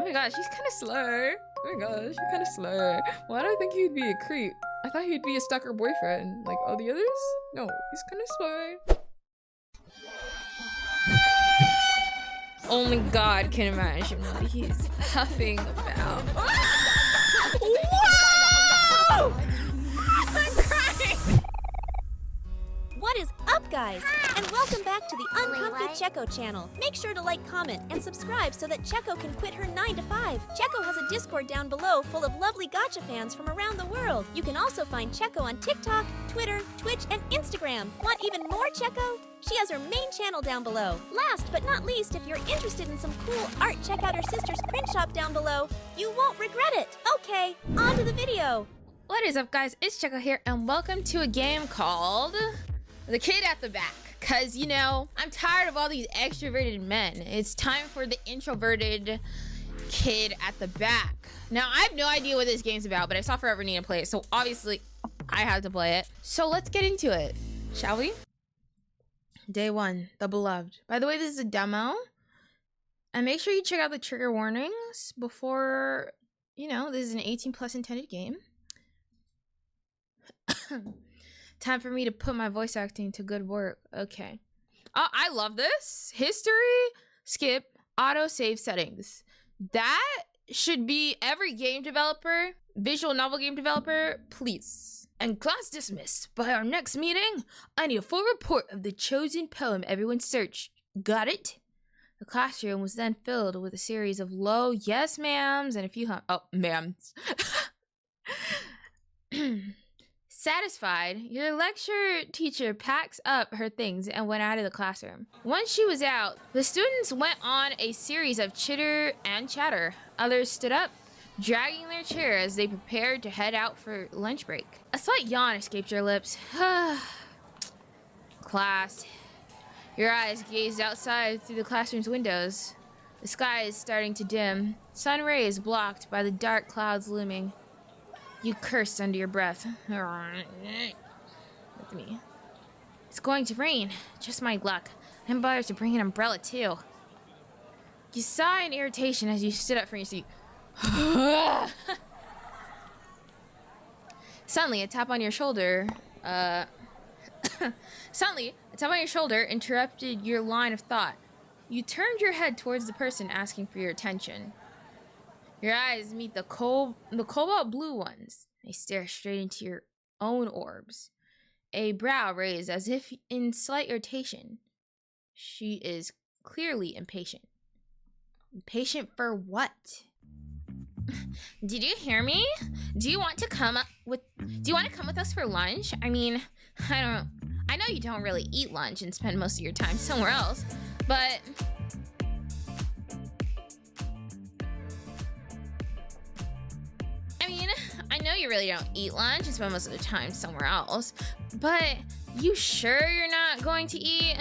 my gosh, he's kind of slow. Oh my gosh, you're kind of slow. Why do I think he'd be a creep? I thought he'd be a stalker boyfriend. Like all the others? No, he's kind of slow. Only God can imagine what he's huffing about. Whoa! I'm crying! What is up, guys? And welcome back to the Uncomfy Cheko channel. Make sure to like, comment, and subscribe so that Cheko can quit her 9 to 5. Cheko has a Discord down below full of lovely gacha fans from around the world. You can also find Cheko on TikTok, Twitter, Twitch, and Instagram. Want even more Cheko? She has her main channel down below. Last but not least, if you're interested in some cool art, check out her sister's print shop down below. You won't regret it. Okay, on to the video. What is up, guys? It's Cheko here, and welcome to a game called The Kid at the Back. Cause, you know, I'm tired of all these extroverted men. It's time for the introverted kid at the back. Now, I have no idea what this game's about, but I saw Forever Nenaa play it, so obviously I have to play it. So let's get into it, shall we? Day 1, The Beloved. By the way, this is a demo. And make sure you check out the trigger warnings before, you know, this is an 18+ intended game. Time for me to put my voice acting to good work. Okay. Oh, I love this. History, skip, auto save settings. That should be every game developer, visual novel game developer, please. And class dismissed. By our next meeting, I need a full report of the chosen poem everyone searched. Got it? The classroom was then filled with a series of low yes ma'ams and a few ma'ams. Satisfied, your lecture teacher packs up her things and went out of the classroom. Once she was out, the students went on a series of chitter and chatter. Others stood up, dragging their chair as they prepared to head out for lunch break. A slight yawn escaped your lips. Class. Your eyes gazed outside through the classroom's windows. The sky is starting to dim, sun rays blocked by the dark clouds looming. You cursed under your breath. Look at me. It's going to rain. Just my luck. I didn't bother to bring an umbrella, too. You sigh in irritation as you stood up from your seat. Suddenly, a tap on your shoulder, interrupted your line of thought. You turned your head towards the person asking for your attention. Your eyes meet the cobalt blue ones. They stare straight into your own orbs. A brow raised as if in slight irritation. She is clearly impatient. Impatient for what? Did you hear me? Do you want to come with us for lunch? I mean, I know you don't really eat lunch and spend most of your time somewhere else, but I know you really don't eat lunch and spend most of the time somewhere else, but you sure you're not going to eat?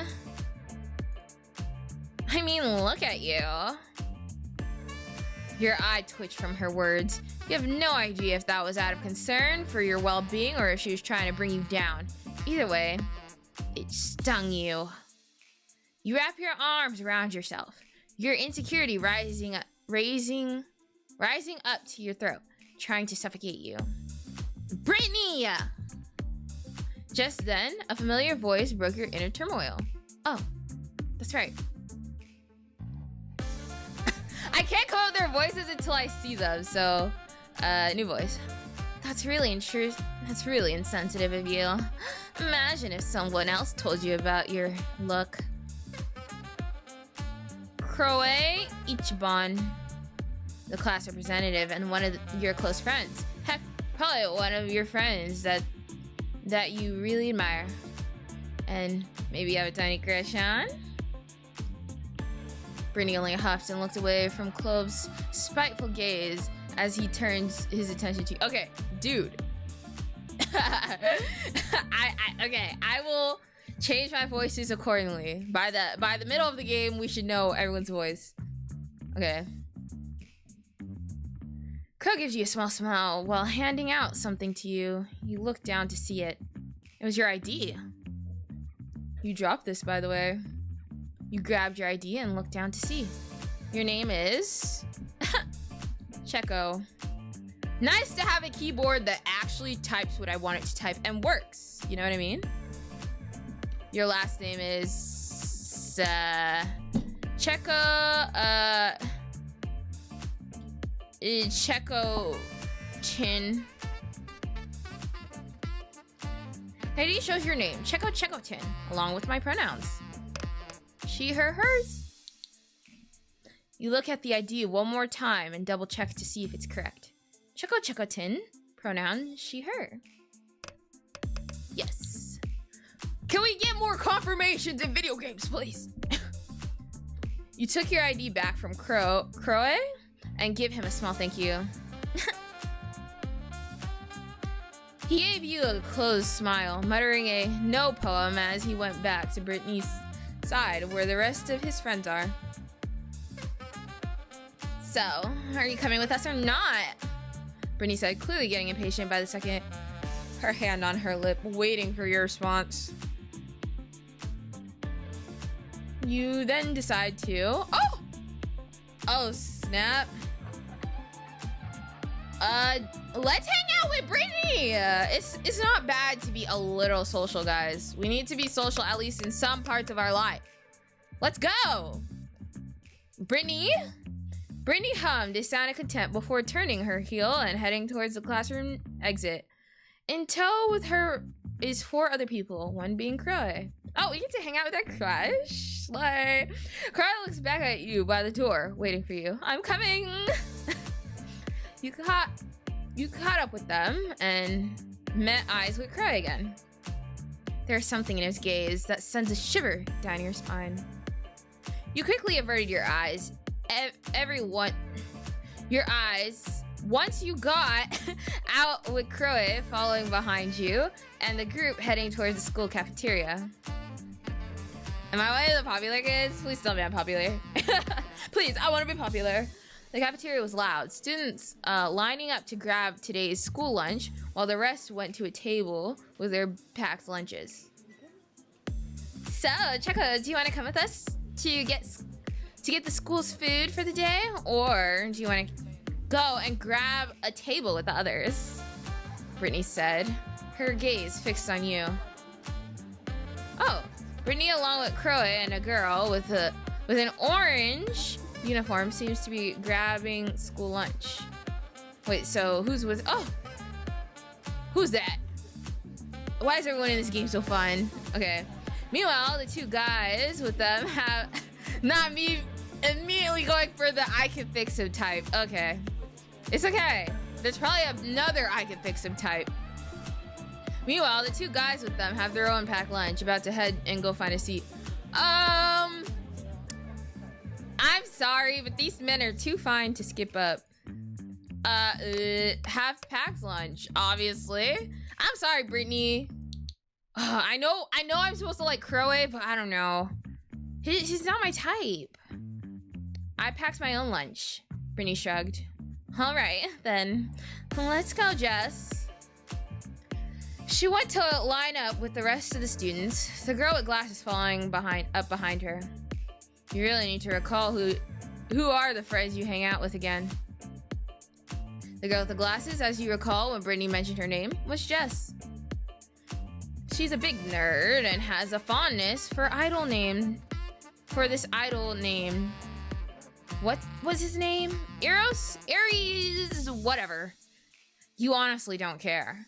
I mean, look at you. Your eye twitched from her words. You have no idea if that was out of concern for your well-being or if she was trying to bring you down. Either way, it stung you. You wrap your arms around yourself, your insecurity rising up to your throat, trying to suffocate you. Brittany! Just then, a familiar voice broke your inner turmoil. Oh, that's right. I can't come up with their voices until I see them, so, new voice. That's really insensitive of you. Imagine if someone else told you about your look. Kroe Ichiban, the class representative and one of your close friends. Heck, probably one of your friends that you really admire. And maybe you have a tiny crush on? Brittany only huffed and looked away from Kubz's spiteful gaze as he turns his attention to you. Okay, dude. I will change my voices accordingly. By the middle of the game, we should know everyone's voice. Okay. Crow gives you a small smile while handing out something to you. You look down to see it. It was your ID. You dropped this, by the way. You grabbed your ID and looked down to see. Your name is Cheko. Nice to have a keyboard that actually types what I want it to type and works. You know what I mean? Your last name is Cheko. Cheko Chin. ID shows your name, Cheko Tin, along with my pronouns. She, her, hers. You look at the ID one more time and double check to see if it's correct. Cheko Tin, pronoun she, her. Yes. Can we get more confirmations in video games, please? You took your ID back from Crowe and give him a small thank you. He gave you a closed smile, muttering a no poem as he went back to Brittany's side where the rest of his friends are. So, are you coming with us or not? Brittany said, clearly getting impatient by the second, her hand on her lip, waiting for your response. You then decide to... Oh, snap. Let's hang out with Brittany. It's not bad to be a little social, guys. We need to be social at least in some parts of our life. Let's go. Brittany hummed a sound of contempt before turning her heel and heading towards the classroom exit. In tow with her is 4 other people, one being Crowe. Oh, we get to hang out with our crush. Like, Crowe looks back at you by the door, waiting for you. I'm coming. You caught up with them and met eyes with Crowe again. There's something in his gaze that sends a shiver down your spine. You quickly averted your eyes. Your eyes once you got out with Crowe following behind you and the group heading towards the school cafeteria. Am I one of the popular kids? Please tell me I'm popular. Please, I want to be popular. The cafeteria was loud. Students lining up to grab today's school lunch while the rest went to a table with their packed lunches. So, Cheko, do you want to come with us to get the school's food for the day? Or do you want to go and grab a table with the others? Brittany said, her gaze fixed on you. Oh, Brittany along with Crowe and a girl with an orange uniform seems to be grabbing school lunch. Wait, so who's that? Why is everyone in this game so fun? Okay. Meanwhile, the 2 guys with them have not me immediately going for the I can fix him type. Okay. It's okay. There's probably another I can fix him type. Meanwhile, the 2 guys with them have their own packed lunch, about to head and go find a seat. I'm sorry, but these men are too fine to skip up. Have packed lunch, obviously. I'm sorry, Brittany. I know I'm supposed to like Crowe, but I don't know. He's not my type. I packed my own lunch. Brittany shrugged. All right, then. Let's go, Jess. She went to line up with the rest of the students, the girl with glasses following up behind her. You really need to recall who are the friends you hang out with again. The girl with the glasses, as you recall when Brittany mentioned her name, was Jess. She's a big nerd and has a fondness for this idol name. What was his name? Aries, whatever. You honestly don't care.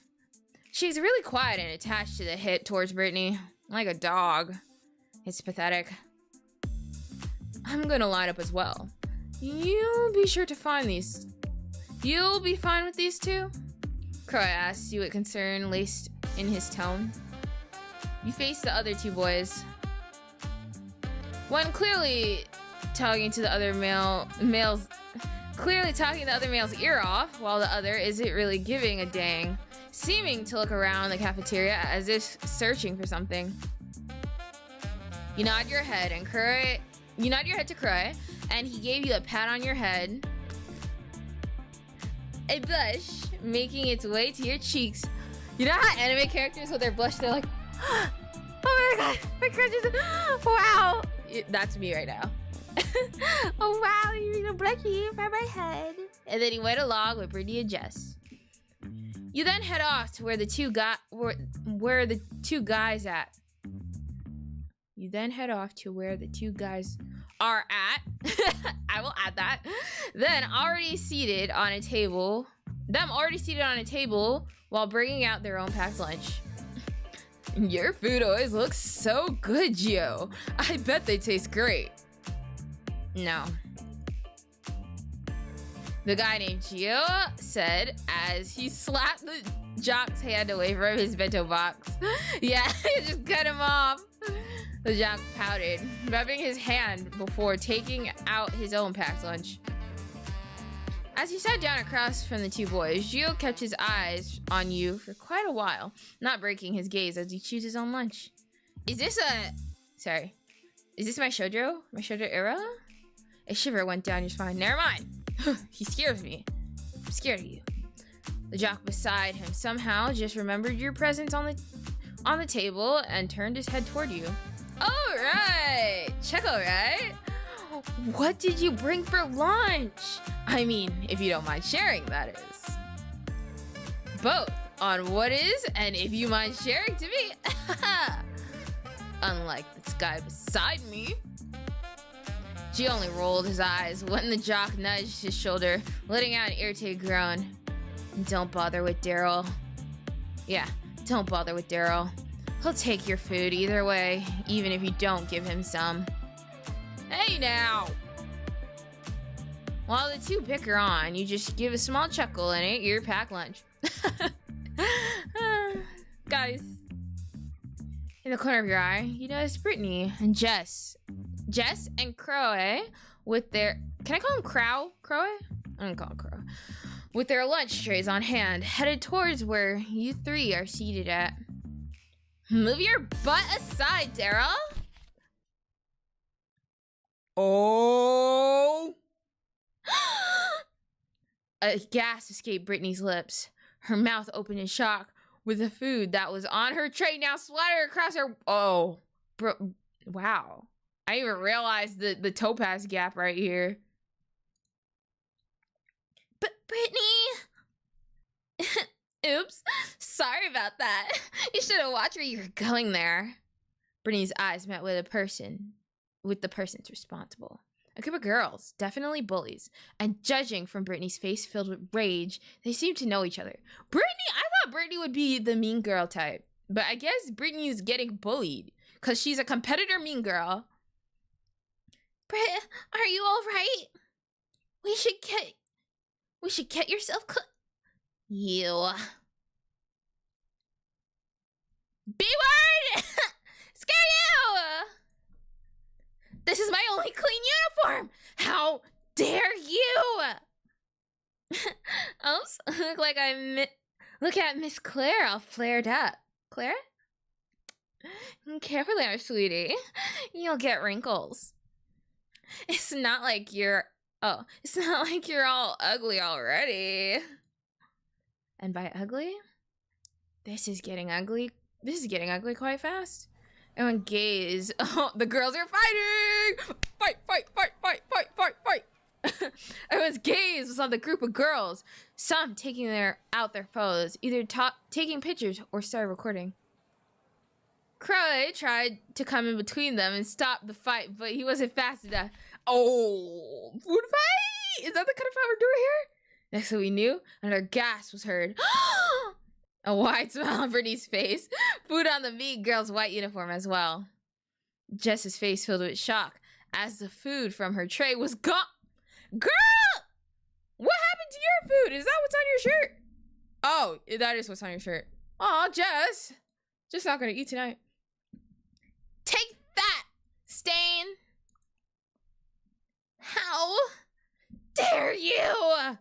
She's really quiet and attached to the hip towards Brittany, like a dog. It's pathetic. I'm gonna line up as well. You'll be sure to find these. You'll be fine with these 2? Crowe asked you with concern laced in his tone. You face the other 2 boys. One clearly talking to the other male's ear off, while the other isn't really giving a dang, seeming to look around the cafeteria as if searching for something. You nod your head to Crowe, and he gave you a pat on your head. A blush making its way to your cheeks. You know how anime characters with their blush, they're like, oh my god, my crush is, wow. That's me right now. Oh wow, you're a blushing by my head. And then he went along with Brittany and Jess. You then head off to where the two guys at. You then head off to where the two guys are at. I will add that. Them already seated on a table while bringing out their own packed lunch. Your food always looks so good, Gio. I bet they taste great. No. The guy named Gio said as he slapped the jock's hand away from his bento box. Yeah, he just cut him off. The jock pouted, rubbing his hand before taking out his own packed lunch. As he sat down across from the two boys, Gio kept his eyes on you for quite a while, not breaking his gaze as he chewed his own lunch. Is this my shoujo? My shoujo era? A shiver went down your spine. Never mind. He scares me. I'm scared of you. The jock beside him somehow just remembered your presence on the table and turned his head toward you. All right, Cheko, right? What did you bring for lunch? I mean, if you don't mind sharing, that is. Both on what is and if you mind sharing to me. Unlike this guy beside me. She only rolled his eyes when the jock nudged his shoulder, letting out an irritated groan. Don't bother with Daryl. Yeah, don't bother with Daryl. He'll take your food either way, even if you don't give him some. Hey now! While the two bicker on, you just give a small chuckle and eat your packed lunch. Guys, in the corner of your eye, you notice Brittany and Jess and Crow with their... Can I call him Crow? Crow? I'm gonna call him Crow. With their lunch trays on hand, headed towards where you three are seated at. Move your butt aside, Daryl. Oh! A gasp escaped Brittany's lips. Her mouth opened in shock, with the food that was on her tray now splattered across her... Oh. Wow. I didn't even realized the topaz gap right here. But Brittany! Oops. Sorry about that. You should have watched where you were going there. Brittany's eyes met with the person's responsible. A group of girls, definitely bullies, and judging from Brittany's face filled with rage, they seemed to know each other. I thought Brittany would be the mean girl type, but I guess Brittany's getting bullied because she's a competitor mean girl. Britt, are you all right? We should get yourself You. B-word! Scare you! This is my only clean uniform! How dare you! Oops, look at Miss Claire all flared up. Claire? Careful there, sweetie. You'll get wrinkles. It's not like you're all ugly already. And by ugly, this is getting ugly quite fast. Everyone gaze. Oh, the girls are fighting! Fight! Everyone's gaze was on the group of girls, some taking out their phones, either taking pictures or started recording. Crow tried to come in between them and stop the fight, but he wasn't fast enough. Oh, food fight? Is that the kind of fight we're doing here? Next thing we knew, another gasp was heard. A wide smile on Brittany's face. Food on the mean girl's white uniform as well. Jess's face filled with shock as the food from her tray was gone. Girl! What happened to your food? Is that what's on your shirt? Oh, that is what's on your shirt. Aw, Jess. Just not gonna eat tonight. Take that, Stain. How dare you?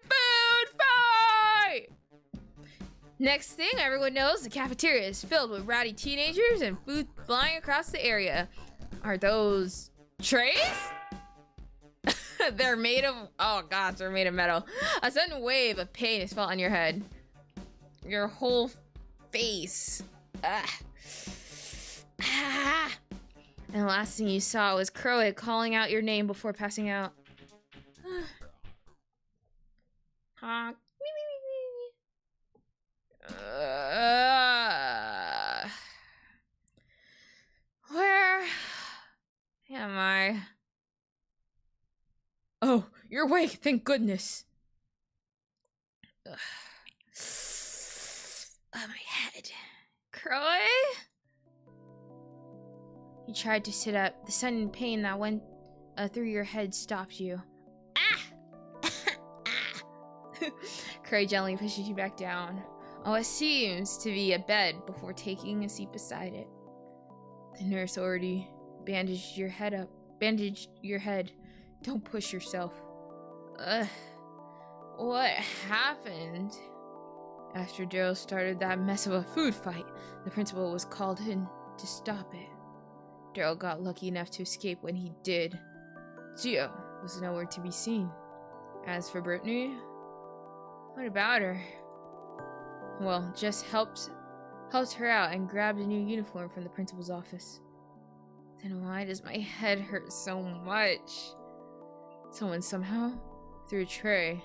Food fight! Next thing everyone knows, the cafeteria is filled with rowdy teenagers and food flying across the area. Are those trays? They're made of, oh gosh, they're made of metal. A sudden wave of pain is felt on your head. Your whole face. And the last thing you saw was Crow calling out your name before passing out. Honk. Where am I? Oh, you're awake, thank goodness. Ugh. Oh, my head. Crow? You tried to sit up. The sudden pain that went through your head stopped you. Ah! Crow gently pushes you back down on what seems to be a bed before taking a seat beside it. The nurse already bandaged your head up. Bandaged your head. Don't push yourself. What happened? After Daryl started that mess of a food fight, the principal was called in to stop it. Daryl got lucky enough to escape when he did. Gio was nowhere to be seen. As for Brittany, what about her? Well, Jess helped her out and grabbed a new uniform from the principal's office. Then why does my head hurt so much? Someone somehow threw a tray,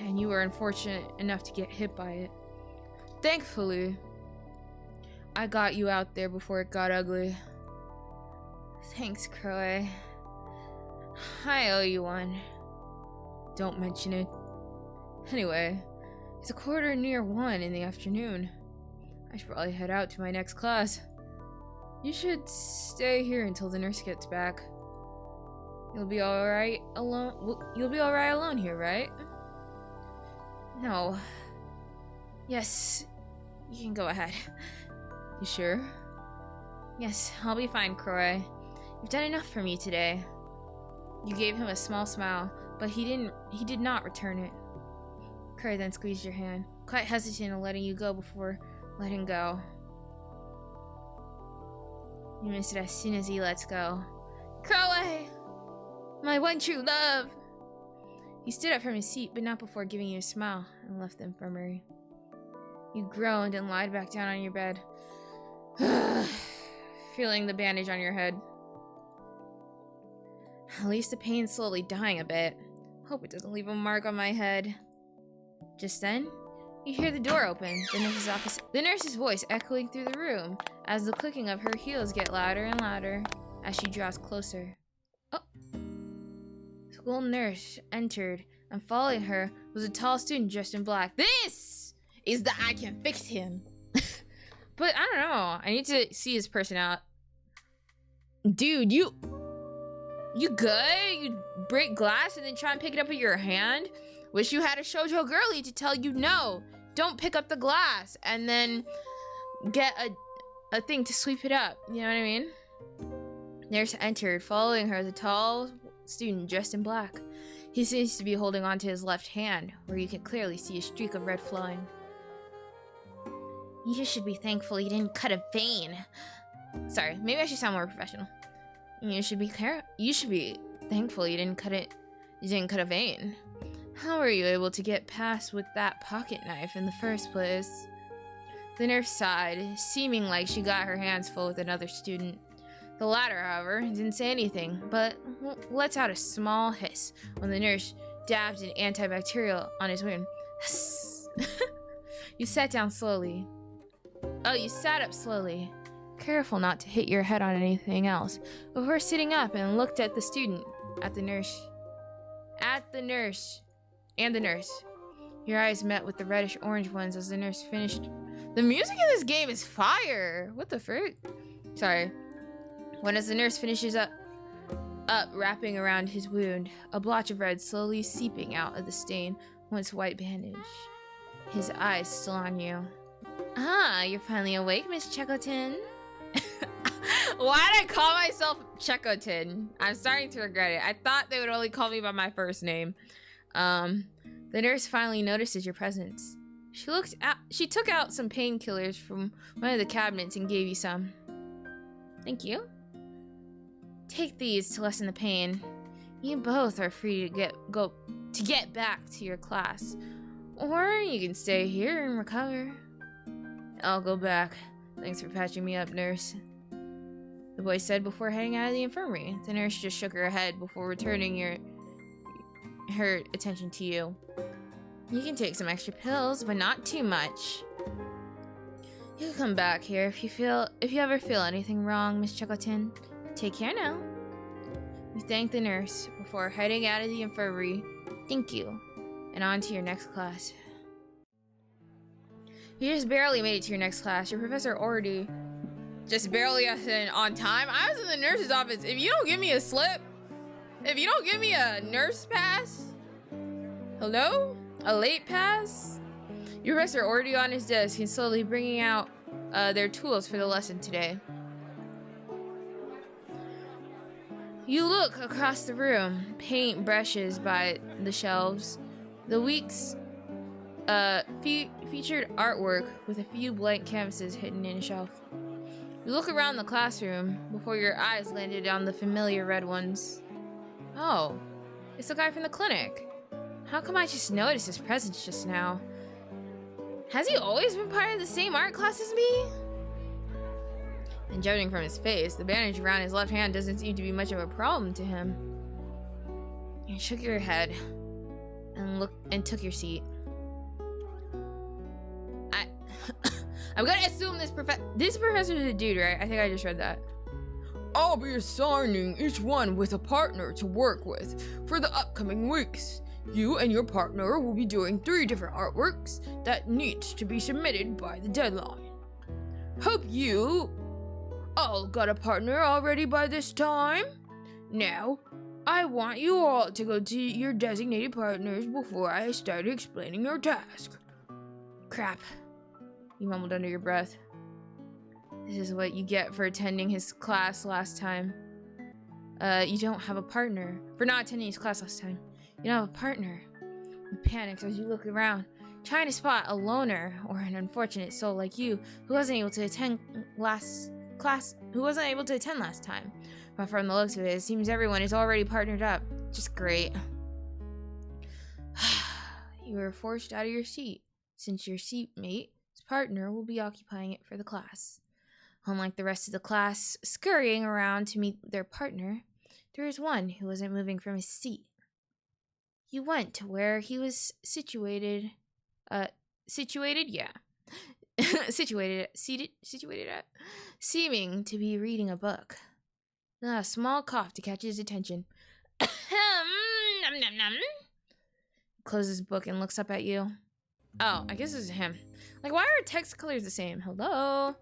and you were unfortunate enough to get hit by it. Thankfully, I got you out there before it got ugly. Thanks, Crow. I owe you one. Don't mention it. Anyway, it's 1:45 in the afternoon. I should probably head out to my next class. You should stay here until the nurse gets back. You'll be alright alone. You'll be alright alone here, right? No. Yes, you can go ahead. You sure? Yes, I'll be fine, Crow. You've done enough for me today. You gave him a small smile, but he did not return it. Crow then squeezed your hand, quite hesitant in letting you go before letting go. You miss it as soon as he lets go. Crow! My one true love! He stood up from his seat, but not before giving you a smile, and left the infirmary. You groaned and lied back down on your bed, feeling the bandage on your head. At least the pain's slowly dying a bit. Hope it doesn't leave a mark on my head. Just then, you hear the door open, the nurse's voice echoing through the room as the clicking of her heels get louder and louder as she draws closer. Oh! The school nurse entered, and following her was a tall student dressed in black. This is the I can fix him. But I don't know. I need to see his personality. Dude, you good? You break glass and then try and pick it up with your hand? Wish you had a shoujo girly to tell you no, don't pick up the glass, and then get a thing to sweep it up. You know what I mean? Nurse entered, following her the tall student dressed in black. He seems to be holding on to his left hand, where you can clearly see a streak of red flowing. You should be thankful you didn't cut a vein. Sorry, maybe I should sound more professional. You should be thankful you didn't cut a vein. How were you able to get past with that pocket knife in the first place? The nurse sighed, seeming like she got her hands full with another student. The latter, however, didn't say anything, but lets out a small hiss when the nurse dabbed an antibacterial on his wound. You sat down slowly. Oh, you sat up slowly, careful not to hit your head on anything else, before sitting up and looked at the student, at the nurse. Your eyes met with the reddish-orange ones as the nurse finished. The music in this game is fire! What the frick? Sorry. As the nurse finishes up wrapping around his wound, a blotch of red slowly seeping out of the stain once white bandage. His eyes still on you. Ah, you're finally awake, Miss Chekotin. Why did I call myself Chekotin? I'm starting to regret it. I thought they would only call me by my first name. The nurse finally notices your presence. She took out some painkillers from one of the cabinets and gave you some. Thank you. Take these to lessen the pain. You both are free to get back to your class. Or you can stay here and recover. I'll go back. Thanks for patching me up, nurse. the boy said before heading out of the infirmary. The nurse just shook her head before returning her attention to you. You can take some extra pills, but not too much. You can come back here if you ever feel anything wrong, Miss Chikuseren. Take care now. You thank the nurse before heading out of the infirmary. Thank you. And on to your next class. You just barely made it to your next class. Your professor already just barely on time. I was in the nurse's office. If you don't give me a slip, if you don't give me a nurse pass, hello? A late pass? Your professor already on his desk and slowly bringing out their tools for the lesson today. You look across the room, paint brushes by the shelves. The week's featured artwork with a few blank canvases hidden in a shelf. You look around the classroom before your eyes landed on the familiar red ones. Oh, it's the guy from the clinic. How come I just noticed his presence just now? Has he always been part of the same art class as me? And judging from his face, the bandage around his left hand doesn't seem to be much of a problem to him. You shook your head and took your seat. I'm gonna assume this professor is a dude, right? I think I just read that. I'll be assigning each one with a partner to work with for the upcoming weeks. You and your partner will be doing 3 different artworks that need to be submitted by the deadline. Hope you all got a partner already by this time. Now, I want you all to go to your designated partners before I start explaining your task. Crap. You mumbled under your breath. This is what you get for attending his class last time. You don't have a partner. For not attending his class last time. You don't have a partner. You panic as you look around, trying to spot a loner or an unfortunate soul like you who wasn't able to attend last time. But from the looks of it, it seems everyone is already partnered up. Just great. You were forced out of your seat, since your seatmate's partner will be occupying it for the class. Unlike the rest of the class scurrying around to meet their partner, there was one who wasn't moving from his seat. You went to where he was situated at, seeming to be reading a book. A small cough to catch his attention. Closes his book and looks up at you. Oh, I guess this is him. Like, why are text colors the same? Hello?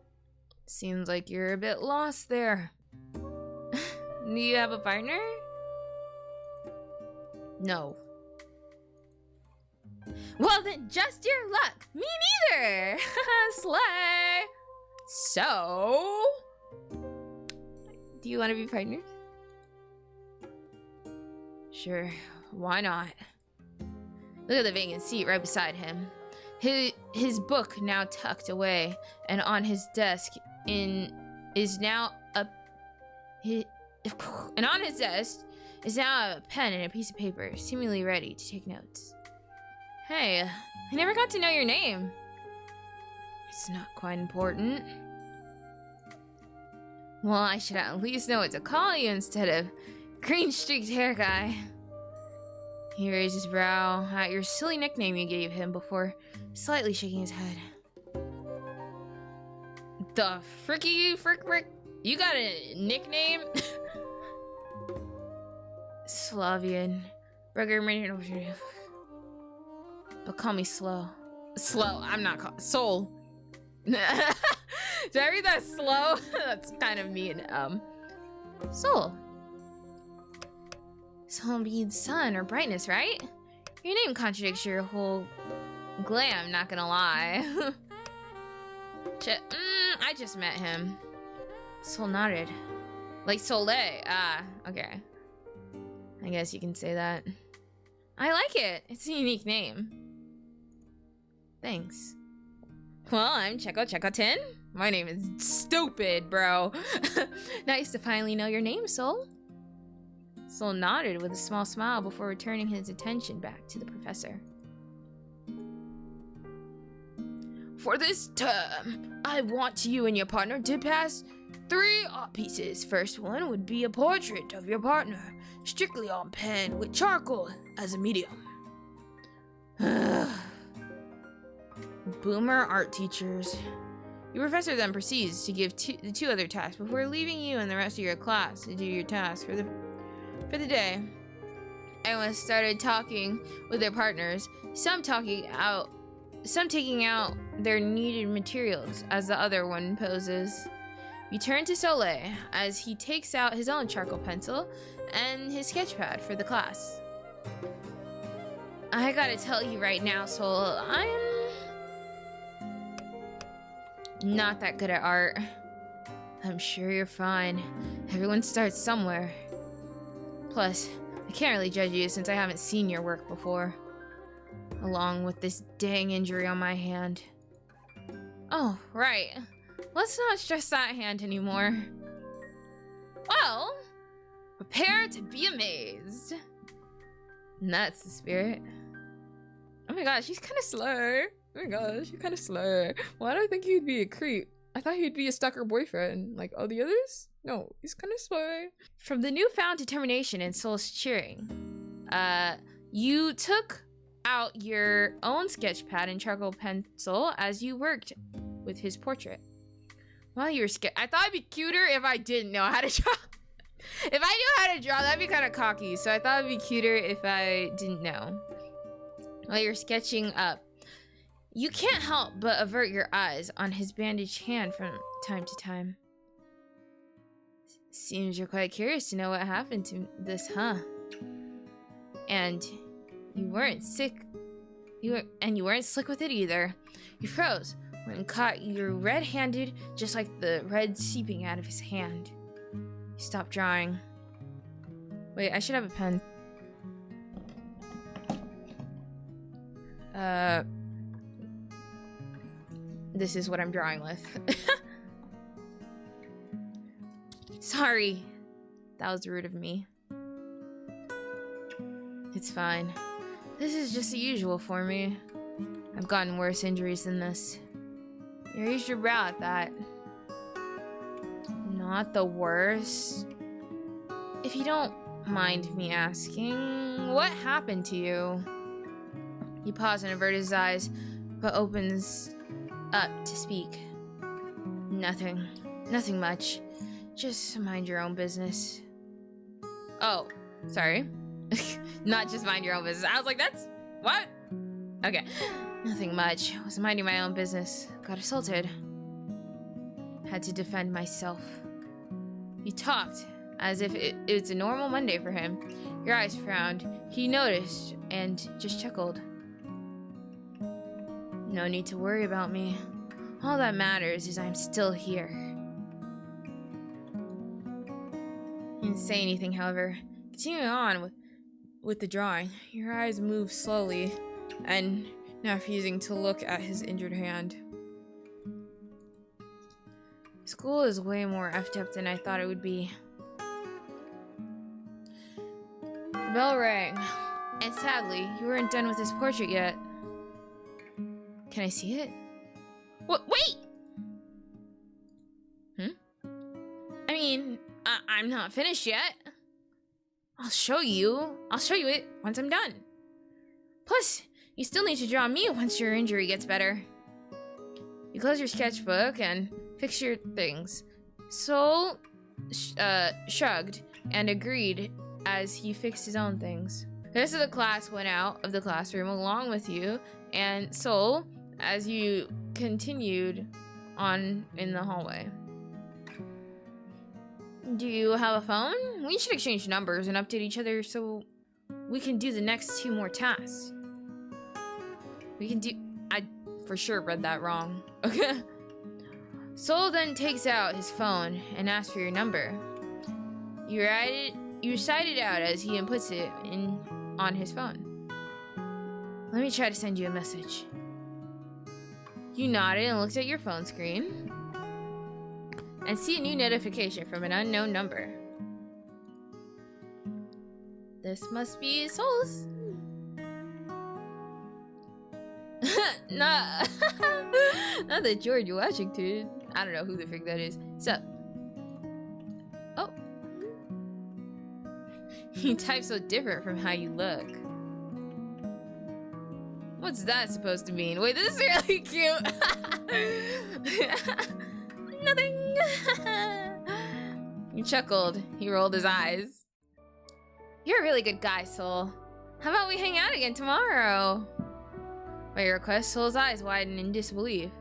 Seems like you're a bit lost there. Do you have a partner? No. Well then, just your luck. Me neither. Slay. So, do you want to be partners? Sure, why not? Look at the vacant seat right beside him. His book now tucked away, and on his desk is now a pen and a piece of paper, seemingly ready to take notes. Hey, I never got to know your name. It's not quite important. Well, I should at least know what to call you instead of green streaked hair guy. He raised his brow at your silly nickname you gave him before slightly shaking his head. The frick? You got a nickname? Slavian. Burger made. But call me Slow. Slow. I'm not called Soul. Did I read that slow? That's kind of mean. Soul. Soul means sun or brightness, right? Your name contradicts your whole glam, not gonna lie. Shit. I just met him. Soul nodded. Like Soleil. Ah, okay. I guess you can say that. I like it. It's a unique name. Thanks. Well, I'm Chikuseren. My name is stupid, bro. Nice to finally know your name, Soul. Soul nodded with a small smile before returning his attention back to the professor. For this term, I want you and your partner to pass 3 art pieces. First one would be a portrait of your partner, strictly on pen with charcoal as a medium. Boomer art teachers. Your professor then proceeds to give the 2 other tasks before leaving you and the rest of your class to do your tasks for the day. Everyone started talking with their partners, some taking out their needed materials as the other one poses. You turn to Soleil as he takes out his own charcoal pencil and his sketch pad for the class. I gotta tell you right now, Sol, I'm not that good at art. I'm sure you're fine. Everyone starts somewhere. Plus, I can't really judge you since I haven't seen your work before. Along with this dang injury on my hand. Oh, right. Let's not stress that hand anymore. Well, prepare to be amazed. And that's the spirit. Oh my gosh, she's kind of slow. Oh my gosh, you're kind of slow. Why do I think he'd be a creep? I thought he'd be a stalker boyfriend, like all the others? No, he's kind of slow. From the newfound determination and Sol's cheering, you took out your own sketch pad and charcoal pencil as you worked with his portrait. While you were I thought it'd be cuter if I didn't know how to draw. If I knew how to draw, that'd be kind of cocky. So I thought it'd be cuter if I didn't know. While you're sketching up, you can't help but avert your eyes on his bandaged hand from time to time. Seems you're quite curious to know what happened to this, huh? And you weren't sick. You weren't slick with it either. You froze when caught you were red-handed, just like the red seeping out of his hand. You stopped drawing. Wait, I should have a pen. This is what I'm drawing with. Sorry. That was rude of me. It's fine. This is just the usual for me. I've gotten worse injuries than this. You raised your brow at that. Not the worst. If you don't mind me asking, what happened to you? He paused and averted his eyes, but opens up to speak. Nothing. Nothing much. Just mind your own business. Oh, sorry. Not just mind your own business. I was like, that's... what? Okay. Nothing much. I was minding my own business. Got assaulted. Had to defend myself. He talked as if it was a normal Monday for him. Your eyes frowned. He noticed and just chuckled. No need to worry about me. All that matters is I'm still here. He didn't say anything, however. Continuing on with the drawing, your eyes moved slowly and now refusing to look at his injured hand. School is way more effed up than I thought it would be. The bell rang, and sadly, you weren't done with his portrait yet. Can I see it? What? Wait! I mean, I'm not finished yet. I'll show you it once I'm done. Plus, you still need to draw me once your injury gets better. You close your sketchbook and fix your things. Sol shrugged and agreed as he fixed his own things. The rest of the class went out of the classroom along with you and Sol as you continued on in the hallway. Do you have a phone? We should exchange numbers and update each other so we can do the next 2 more tasks. I for sure read that wrong. Okay. Sol then takes out his phone and asks for your number. You write it out as he inputs it on his phone. Let me try to send you a message. You nodded and looked at your phone screen and see a new notification from an unknown number. This must be Sol's. Not the George Washington. I don't know who the frick that is. Sup? You type so different from how you look. What's that supposed to mean? Wait, this is really cute. Nothing. He chuckled. He rolled his eyes. You're a really good guy, Soul. How about we hang out again tomorrow? By your request, Soul's eyes widen in disbelief.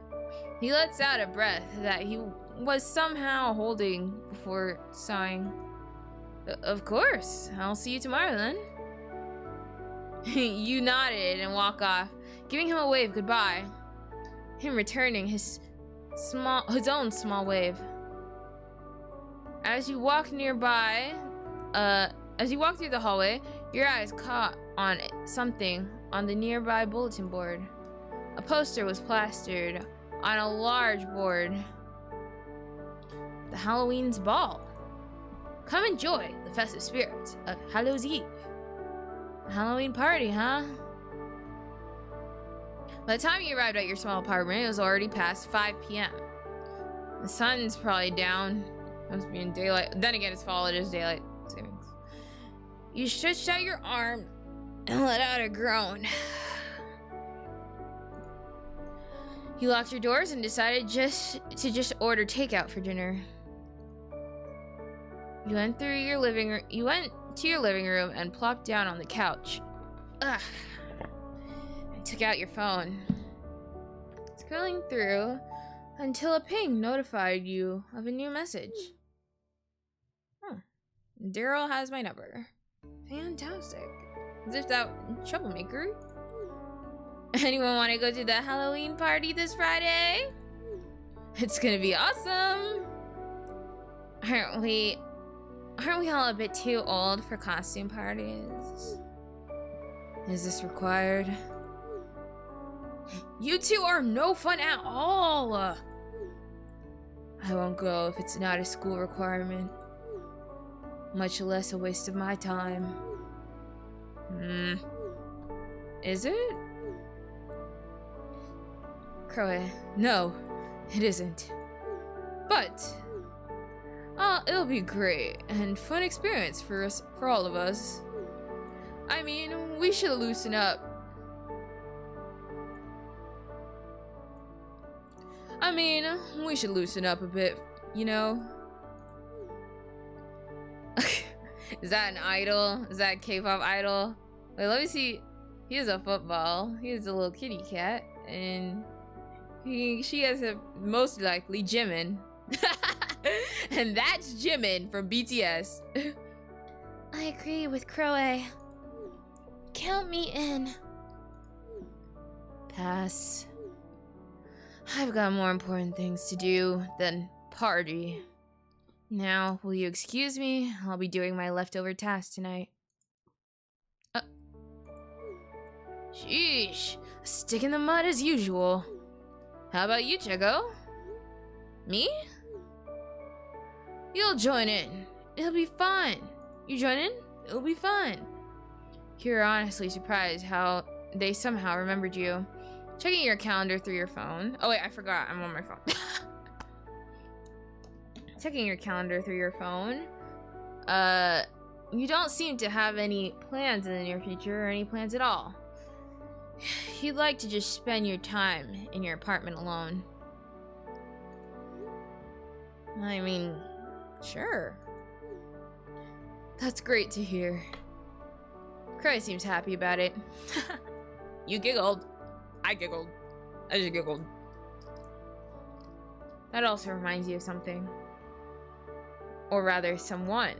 He lets out a breath that he was somehow holding before sighing. Of course. I'll see you tomorrow then. You nodded and walk off, giving him a wave goodbye. Him returning his own small wave. As you walk nearby, as you walk through the hallway, your eyes caught on something on the nearby bulletin board. A poster was plastered on a large board. The Halloween's ball. Come enjoy the festive spirit of Hallows Eve. A Halloween party, huh? By the time you arrived at your small apartment, it was already past 5 p.m. The sun's probably down. Must be in daylight. Then again, it's fall. It is daylight savings. You stretched out your arm and let out a groan. You locked your doors and decided to order takeout for dinner. You went to your living room and plopped down on the couch. Ugh. And took out your phone. Scrolling through until a ping notified you of a new message. Huh. Daryl has my number. Fantastic. As if that troublemaker. Anyone want to go to the Halloween party this Friday? It's gonna be awesome. Aren't we all a bit too old for costume parties? Is this required? You two are no fun at all. I won't go if it's not a school requirement. Much less a waste of my time. Is it? Crowe, no, it isn't. But it'll be great and fun experience for all of us. I mean, we should loosen up. A bit, you know? Is that an idol? Is that a K-pop idol? Wait, let me see. He has a football. He has a little kitty cat. And she has a most likely Jimin. And that's Jimin from BTS. I agree with Crowe. Count me in. Pass. I've got more important things to do than party. Now, will you excuse me? I'll be doing my leftover task tonight. Sheesh. A stick in the mud as usual. How about you, Cheko? Me? You'll join in. It'll be fun. You join in? It'll be fun. You're honestly surprised how they somehow remembered you. Checking your calendar through your phone. Oh wait, I forgot. I'm on my phone. Checking your calendar through your phone. You don't seem to have any plans in the near future or any plans at all. You'd like to just spend your time in your apartment alone. I mean, sure. That's great to hear. Crowe seems happy about it. You giggled. I giggled. I just giggled. That also reminds you of something. Or rather, someone.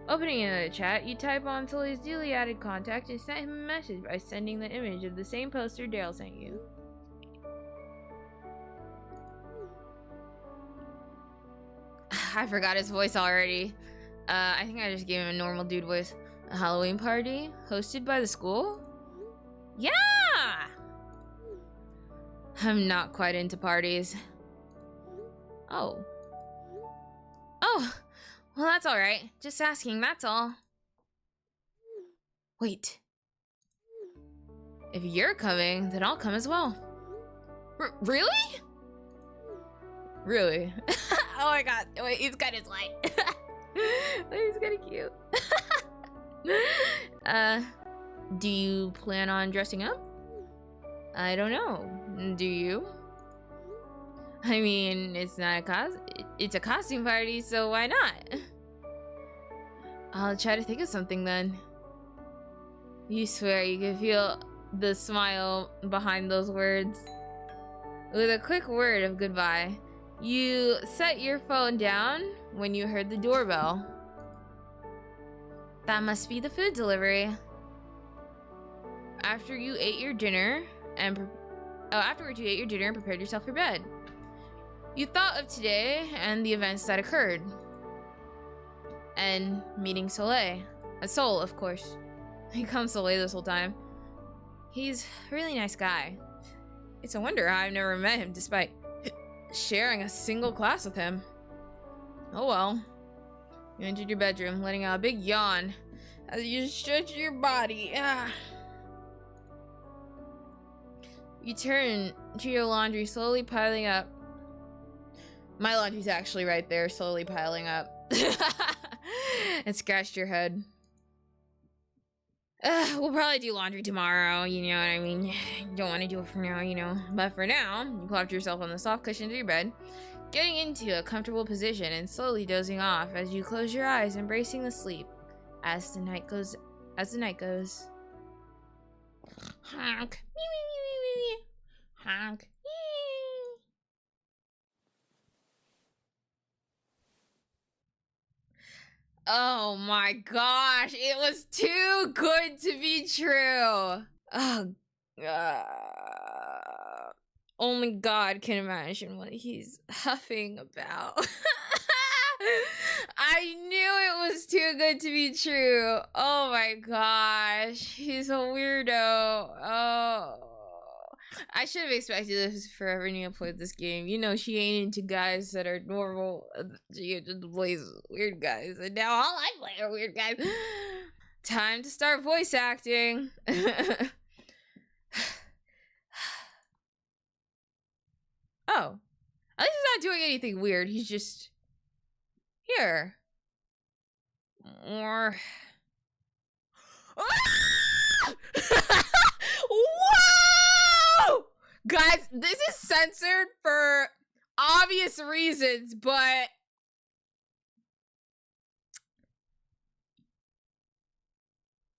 Opening another chat, you type on Tully's duly added contact and sent him a message by sending the image of the same poster Daryl sent you. I forgot his voice already. I think I just gave him a normal dude voice. A Halloween party hosted by the school? Yeah! I'm not quite into parties. Oh. Oh, well that's alright. Just asking, that's all. Wait. If you're coming, then I'll come as well. Really? Really? Oh my god. Wait, he's kind of slight. He's kind of cute. Do you plan on dressing up? I don't know. Do you? I mean, it's not it's a costume party, so why not? I'll try to think of something then. You swear you can feel the smile behind those words. With a quick word of goodbye, you set your phone down when you heard the doorbell. That must be the food delivery. Afterwards, you ate your dinner and prepared yourself for bed. You thought of today and the events that occurred. And meeting Soleil. Sol, of course. He comes Soleil this whole time. He's a really nice guy. It's a wonder I've never met him despite sharing a single class with him. Oh well. You entered your bedroom, letting out a big yawn as you stretch your body. You turn to your laundry, slowly piling up. My laundry's actually right there, slowly piling up. And scratched your head. We'll probably do laundry tomorrow, you know what I mean? Don't want to do it for now, you know. But for now, you plop yourself on the soft cushions of your bed, getting into a comfortable position and slowly dozing off as you close your eyes, embracing the sleep as the night goes. Honk. Honk. Oh my gosh, it was too good to be true. Oh, only God can imagine what he's huffing about. I knew it was too good to be true. Oh my gosh, he's a weirdo. Oh. I should have expected this for everyone who played this game. You know, she ain't into guys that are normal. She just plays weird guys. And now all I play are weird guys. Time to start voice acting. Oh. At least he's not doing anything weird. He's just here. Or... Whoa! Guys, this is censored for obvious reasons, but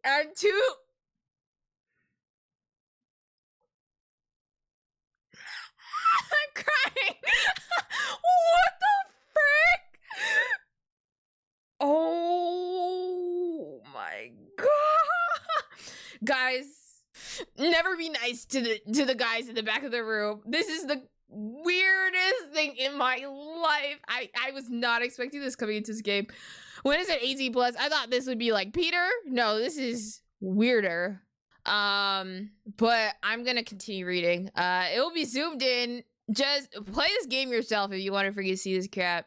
I'm crying. What the frick? Oh my god. Guys, never be nice to the guys in the back of the room. This is the weirdest thing in my life. I was not expecting this coming into this game. When it said 18 plus, I thought this would be like Peter. No, this is weirder. But I'm gonna continue reading. It will be zoomed in. Just play this game yourself if you want to freaking see this crap.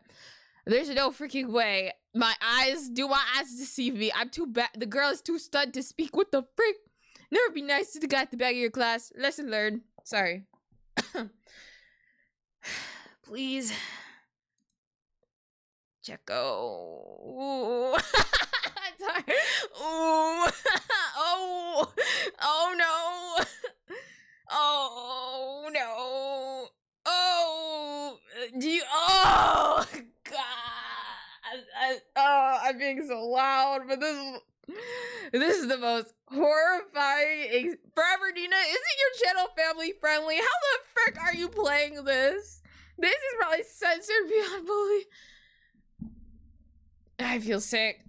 There's no freaking way. My eyes deceive me. I'm too bad. The girl is too stunned to speak. What the frick? Never be nice to the guy at the back of your class. Lesson learned. Sorry. Please. Cheko. Ooh. I'm sorry. Ooh. Oh. Oh no. Oh no. Oh. Do you? Oh God. I'm being so loud, but this is the most horrifying. Forever, Nina, isn't your channel family friendly? How the frick are you playing this? This is probably censored beyond belief. I feel sick.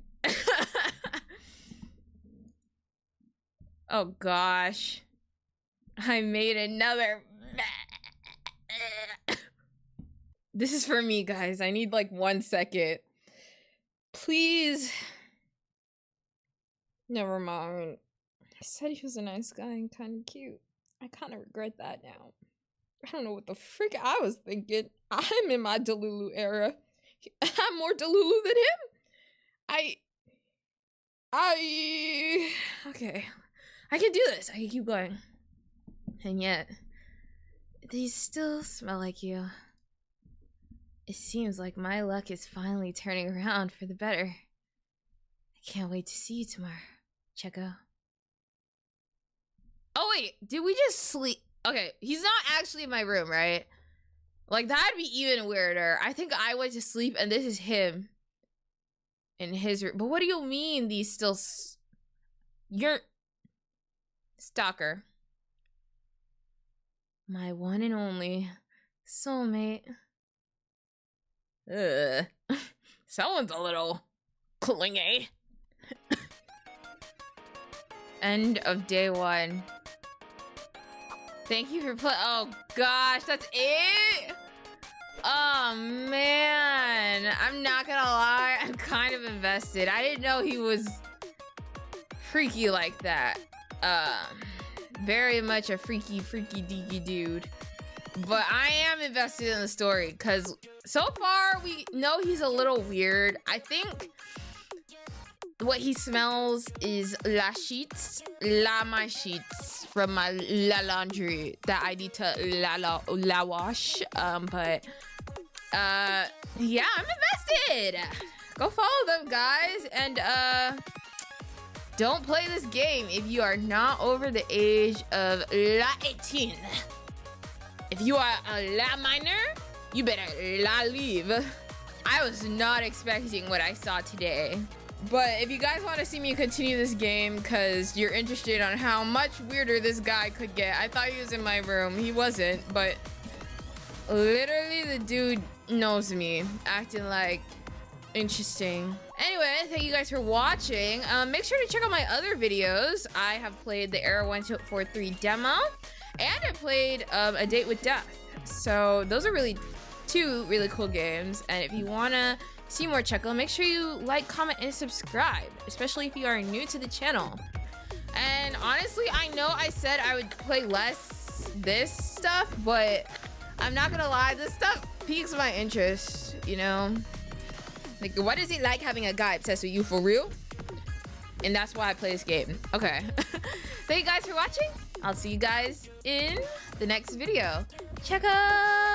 Oh gosh. I made another. This is for me, guys. I need like 1 second. Please. Never mind. I said he was a nice guy and kind of cute. I kind of regret that now. I don't know what the frick I was thinking. I'm in my Delulu era. I'm more Delulu than him. Okay. I can do this. I can keep going. And yet, these still smell like you. It seems like my luck is finally turning around for the better. I can't wait to see you tomorrow. Cheko. Oh wait, did we just sleep? Okay, he's not actually in my room, right? Like, that'd be even weirder. I think I went to sleep and this is him in his room. But what do you mean these still... You're... Stalker. My one and only soulmate. Ugh. Someone's a little clingy. End of day 1. Thank you for play. Oh gosh, that's it? Oh man. I'm not gonna lie, I'm kind of invested. I didn't know he was freaky like that. Very much a freaky deaky dude. But I am invested in the story because so far we know he's a little weird. I think what he smells is my sheets from my la laundry that I need to la wash. Yeah, I'm invested. Go follow them, guys, and don't play this game if you are not over the age of la 18. If you are a la minor, you better la leave. I was not expecting what I saw today. But if you guys want to see me continue this game because you're interested on how much weirder this guy could get, I thought he was in my room. He wasn't, but literally the dude knows me, acting like interesting. Anyway, thank you guys for watching. Make sure to check out my other videos. I have played the Era 1243 demo, and I played A Date with Death. So those are really two really cool games. And if you want to see more Cheko, make sure you like, comment, and subscribe, especially if you are new to the channel. And honestly, I know I said I would play less this stuff, but I'm not gonna lie, this stuff piques my interest, you know? Like, what is it like having a guy obsessed with you for real? And that's why I play this game. Okay. Thank you guys for watching. I'll see you guys in the next video. Cheko!